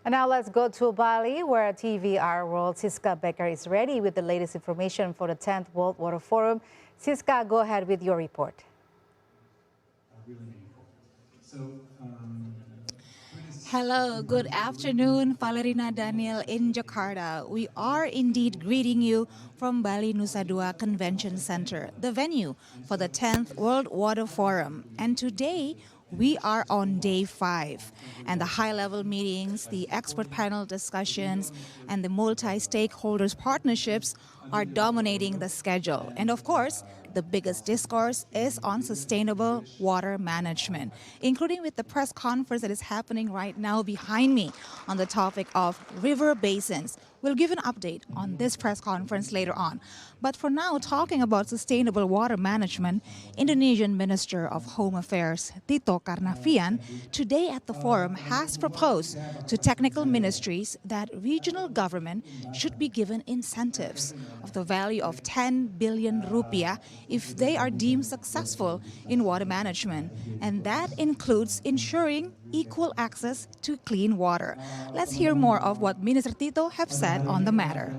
And now let's go to Bali, where TVR World Siska Becker is ready with the latest information for the 10th World Water Forum. Siska, go ahead with your report. Hello, good afternoon, Valerina Daniel in Jakarta. We are indeed greeting you from Bali Nusa Dua Convention Center, the venue for the 10th World Water Forum. And today, we are on day 5, and the high-level meetings, the expert panel discussions, and the multi-stakeholders partnerships are dominating the schedule. And of course, the biggest discourse is on sustainable water management, including with the press conference that is happening right now behind me on the topic of river basins. We'll give an update on this press conference later on. But for now, talking about sustainable water management, Indonesian Minister of Home Affairs Tito Karnavian today at the forum has proposed to technical ministries that regional government should be given incentives of the value of 10 billion rupiah if they are deemed successful in water management. And that includes ensuring equal access to clean water. Let's hear more of what Minister Tito have said on the matter.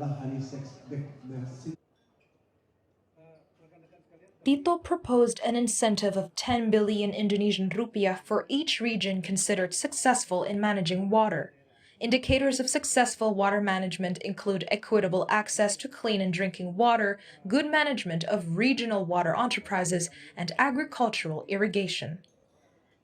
Tito proposed an incentive of 10 billion Indonesian rupiah for each region considered successful in managing water. Indicators of successful water management include equitable access to clean and drinking water, good management of regional water enterprises, and agricultural irrigation.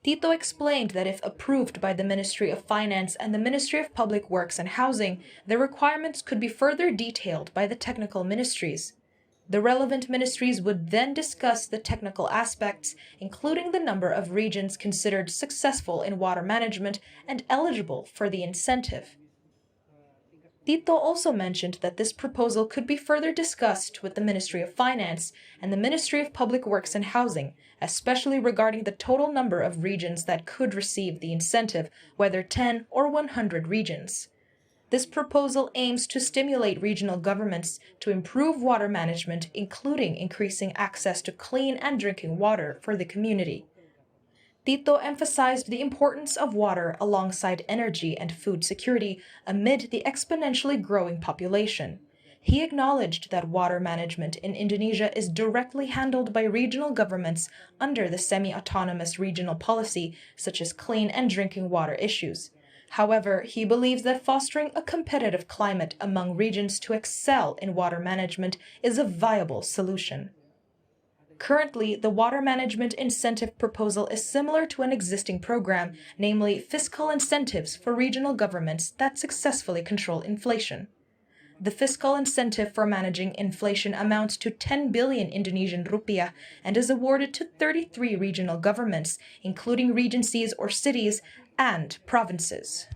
Tito explained that if approved by the Ministry of Finance and the Ministry of Public Works and Housing, the requirements could be further detailed by the technical ministries. The relevant ministries would then discuss the technical aspects, including the number of regions considered successful in water management and eligible for the incentive. Tito also mentioned that this proposal could be further discussed with the Ministry of Finance and the Ministry of Public Works and Housing, especially regarding the total number of regions that could receive the incentive, whether 10 or 100 regions. This proposal aims to stimulate regional governments to improve water management, including increasing access to clean and drinking water for the community. Tito emphasized the importance of water alongside energy and food security amid the exponentially growing population. He acknowledged that water management in Indonesia is directly handled by regional governments under the semi-autonomous regional policy, such as clean and drinking water issues. However, he believes that fostering a competitive climate among regions to excel in water management is a viable solution. Currently, the water management incentive proposal is similar to an existing program, namely fiscal incentives for regional governments that successfully control inflation. The fiscal incentive for managing inflation amounts to 10 billion Indonesian rupiah and is awarded to 33 regional governments, including regencies or cities, and provinces.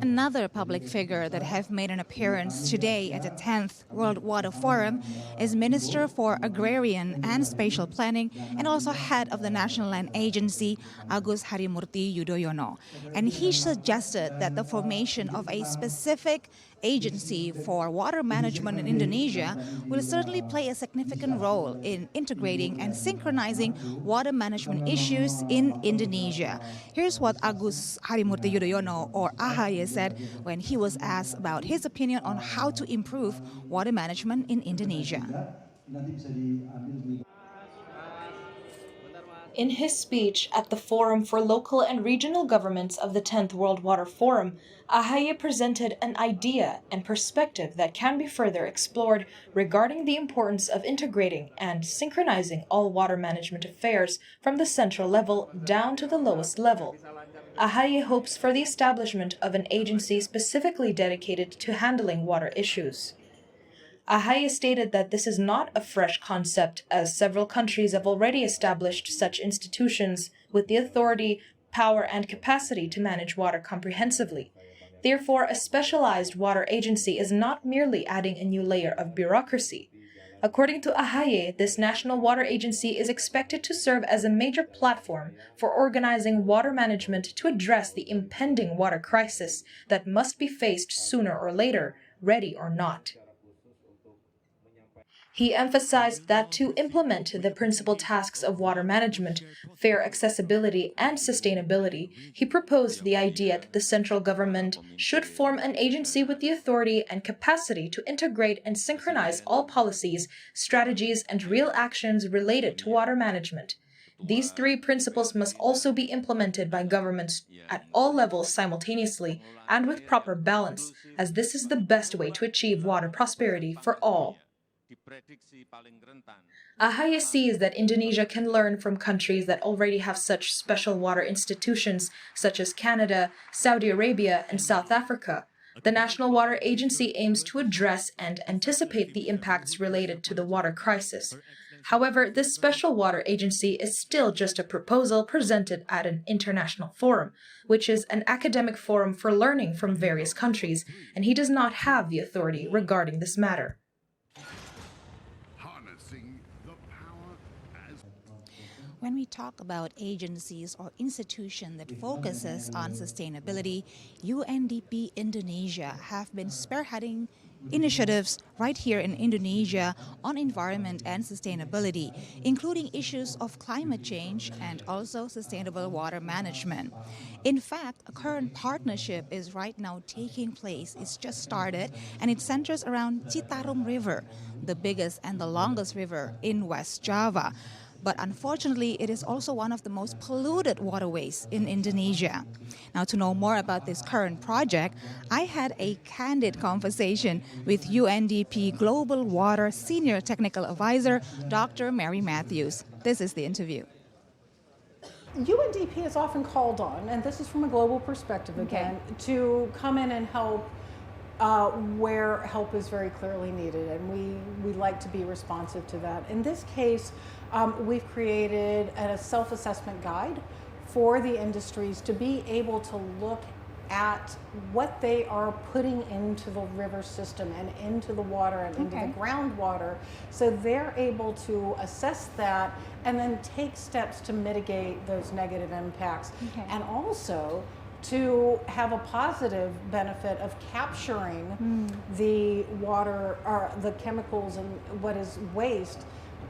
Another public figure that have made an appearance today at the 10th World Water Forum is Minister for Agrarian and Spatial Planning and also head of the National Land Agency, Agus Harimurti Yudhoyono. And he suggested that the formation of a specific agency for water management in Indonesia will certainly play a significant role in integrating and synchronizing water management issues in Indonesia. Here's what Agus Harimurti Yudhoyono, or AHY, said when he was asked about his opinion on how to improve water management in Indonesia. In his speech at the Forum for Local and Regional Governments of the 10th World Water Forum, AHY presented an idea and perspective that can be further explored regarding the importance of integrating and synchronizing all water management affairs from the central level down to the lowest level. AHY hopes for the establishment of an agency specifically dedicated to handling water issues. AHY stated that this is not a fresh concept, as several countries have already established such institutions with the authority, power, and capacity to manage water comprehensively. Therefore, a specialized water agency is not merely adding a new layer of bureaucracy. According to AHY, this National Water Agency is expected to serve as a major platform for organizing water management to address the impending water crisis that must be faced sooner or later, ready or not. He emphasized that to implement the principal tasks of water management, fair accessibility, and sustainability, he proposed the idea that the central government should form an agency with the authority and capacity to integrate and synchronize all policies, strategies, and real actions related to water management. These three principles must also be implemented by governments at all levels simultaneously and with proper balance, as this is the best way to achieve water prosperity for all. Ahaye sees that Indonesia can learn from countries that already have such special water institutions, such as Canada, Saudi Arabia, and South Africa. The National Water Agency aims to address and anticipate the impacts related to the water crisis. However, this special water agency is still just a proposal presented at an international forum, which is an academic forum for learning from various countries, and he does not have the authority regarding this matter. When we talk about agencies or institutions that focuses on sustainability, UNDP Indonesia have been spearheading initiatives right here in Indonesia on environment and sustainability, including issues of climate change and also sustainable water management. In fact, a current partnership is right now taking place. It's just started, and it centers around Citarum River, the biggest and the longest river in West Java. But unfortunately, it is also one of the most polluted waterways in Indonesia. Now, to know more about this current project, I had a candid conversation with UNDP Global Water Senior Technical Advisor, Dr. Mary Matthews. This is the interview. UNDP is often called on, and this is from a global perspective again, to come in and help where help is very clearly needed, and we like to be responsive to that. In this case, we've created a self-assessment guide for the industries to be able to look at what they are putting into the river system and into the water and into the groundwater, so they're able to assess that and then take steps to mitigate those negative impacts, and also to have a positive benefit of capturing the water or the chemicals and what is waste,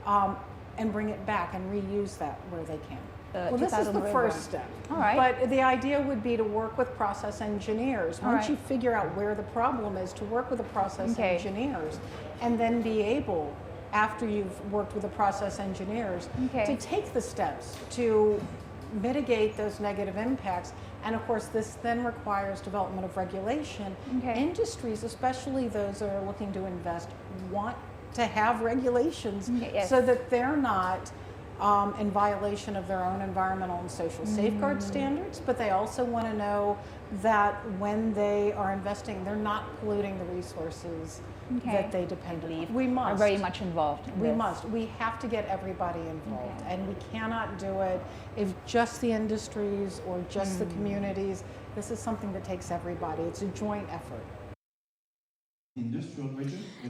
and bring it back and reuse that where they can. Well, this is the first step. All right. But the idea would be to work with process engineers. Once you figure out where the problem is, to work with the process engineers, and then be able, after you've worked with the process engineers, to take the steps to mitigate those negative impacts. And of course, this then requires development of regulation. Industries, especially those that are looking to invest, want to have regulations so that they're not in violation of their own environmental and social safeguard standards, but they also want to know that when they are investing, they're not polluting the resources that they depend on. We must. Are very much involved in this. Must. We have to get everybody involved, and we cannot do it if just the industries or just the communities. This is something that takes everybody. It's a joint effort.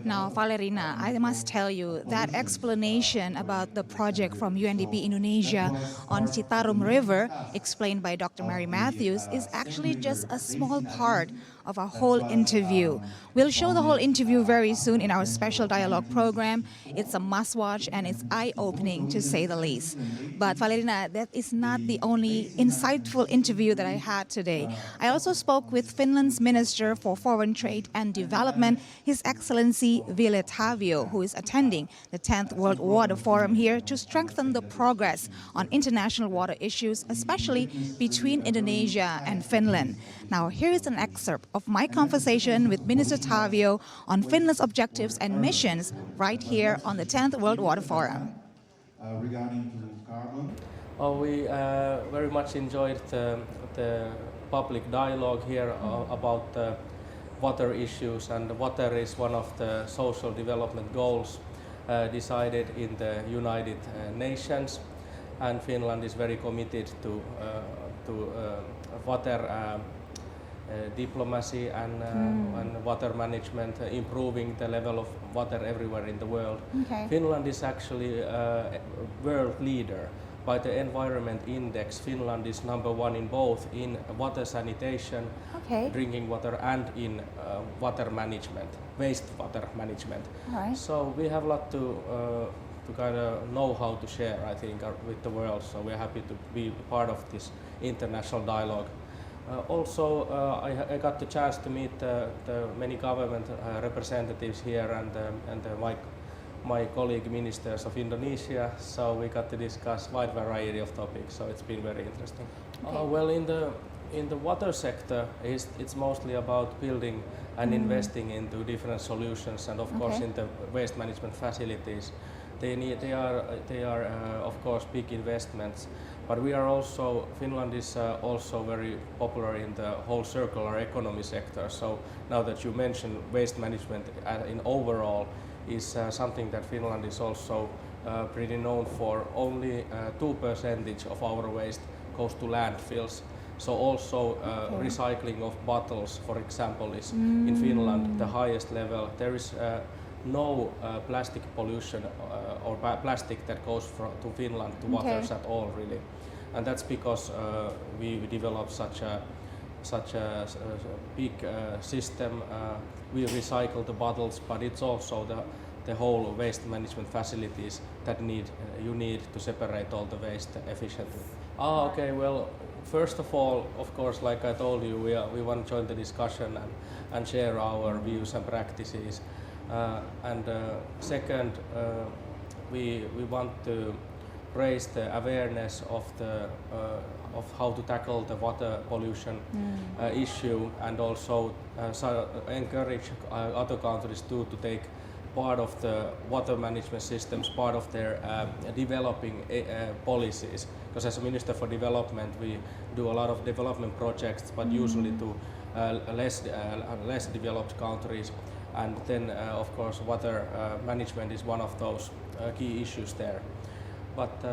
Now, Valerina, I must tell you that explanation about the project from UNDP Indonesia on Citarum River, explained by Dr. Mary Matthews, is actually just a small part of our whole interview. We'll show the whole interview very soon in our special dialogue program. It's a must-watch and it's eye-opening, to say the least. But Valerina, that is not the only insightful interview that I had today. I also spoke with Finland's Minister for Foreign Trade and Development, His Excellency Ville Tavio, who is attending the 10th World Water Forum here to strengthen the progress on international water issues, especially between Indonesia and Finland. Now, here is an excerpt of my conversation with Minister Tavio on Finland's objectives and missions right here on the 10th World Water Forum. Regarding to carbon? We very much enjoyed the public dialogue here about water issues, and water is one of the social development goals decided in the United Nations, and Finland is very committed to water diplomacy and water management, improving the level of water everywhere in the world. Finland is actually a world leader, by the Environment Index, Finland is #1 in both in water sanitation, Okay. drinking water, and in water management, wastewater management. All right. So we have a lot to kind of know how to share, I think, with the world. So we're happy to be part of this international dialogue. Also, I got the chance to meet the many government representatives here and my colleague ministers of Indonesia. So we got to discuss wide variety of topics. So it's been very interesting. Well, in the water sector, it's mostly about building and investing into different solutions, and of course in the waste management facilities. They are of course big investments, but we are also, Finland is also very popular in the whole circular economy sector. So now that you mentioned waste management in overall is something that Finland is also pretty known for. Only 2% of our waste goes to landfills. So also recycling of bottles, for example, is in Finland the highest level. There is no plastic pollution or plastic that goes to Finland to waters at all, really, and that's because we developed such a big system. We recycle the bottles, but it's also the whole waste management facilities that you need to separate all the waste efficiently. Okay. Well, first of all, of course, like I told you, we want to join the discussion and share our views and practices. And second, we want to raise the awareness of how to tackle the water pollution issue, and also encourage other countries to take part of the water management systems, part of their developing policies. Because as a Minister for Development, we do a lot of development projects, but usually to less developed countries. And then, of course, water management is one of those key issues there. But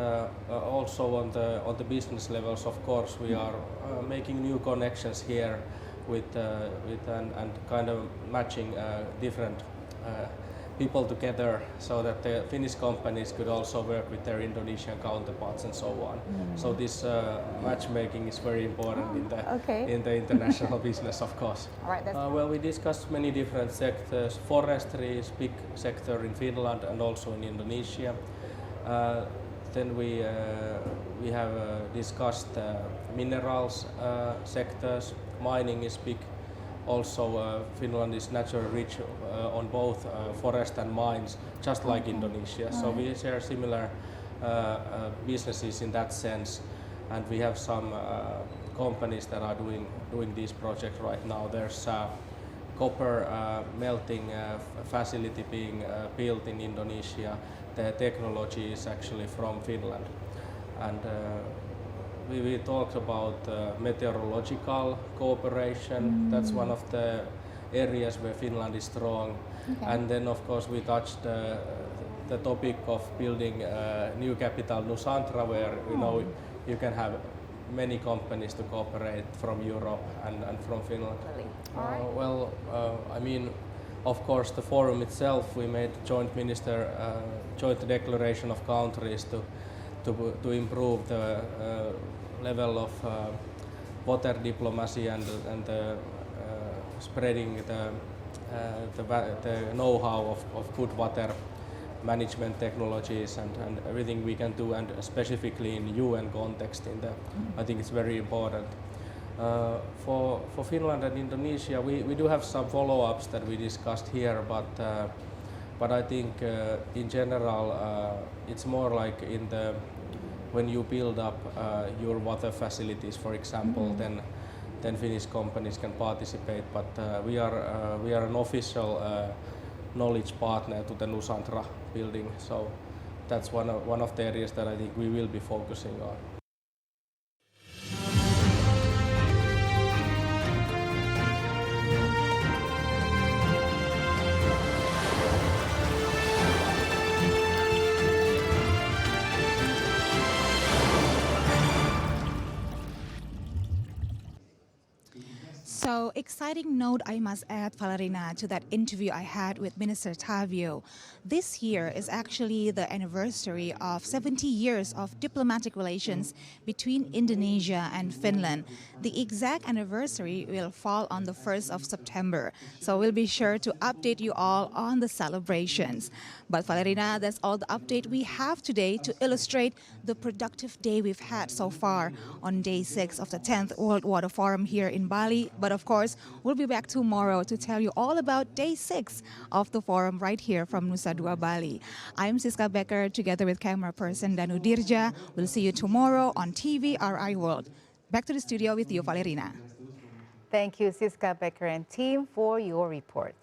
also on the business levels, of course, we are making new connections here and kind of matching different people together, so that the Finnish companies could also work with their Indonesian counterparts and so on. So this matchmaking is very important in the international business, of course. All right, well, we discussed many different sectors. Forestry is a big sector in Finland and also in Indonesia. Then we have discussed minerals sectors. Mining is big. Also, Finland is naturally rich on both forest and mines, just like Indonesia. So we share similar businesses in that sense, and we have some companies that are doing these projects right now. There's a copper melting facility being built in Indonesia. The technology is actually from Finland, and we talked about meteorological cooperation. That's one of the areas where Finland is strong. And then, of course, we touched the topic of building a new capital, Nusantra, where you can have many companies to cooperate from Europe and from Finland. Well, I mean, of course, the forum itself, we made joint declaration of countries to improve the level of water diplomacy and spreading the know-how of good water management technologies and everything we can do, and specifically in UN context. I think it's very important. For Finland and Indonesia, we do have some follow-ups that we discussed here, but I think in general it's more like when you build up your water facilities, for example, then Finnish companies can participate. But we are an official knowledge partner to the Nusantra building, so that's one of the areas that I think we will be focusing on. So, exciting note I must add, Valerina, to that interview I had with Minister Tavio. This year is actually the anniversary of 70 years of diplomatic relations between Indonesia and Finland. The exact anniversary will fall on the 1st of September. So, we'll be sure to update you all on the celebrations. But, Valerina, that's all the update we have today to illustrate the productive day we've had so far on day 6 of the 10th World Water Forum here in Bali. But of course, we'll be back tomorrow to tell you all about day 6 of the forum right here from Nusa Dua, Bali. I'm Siska Becker together with camera person Danu Dirja. We'll see you tomorrow on TVRI World. Back to the studio with you, Valerina. Thank you, Siska Becker and team, for your report.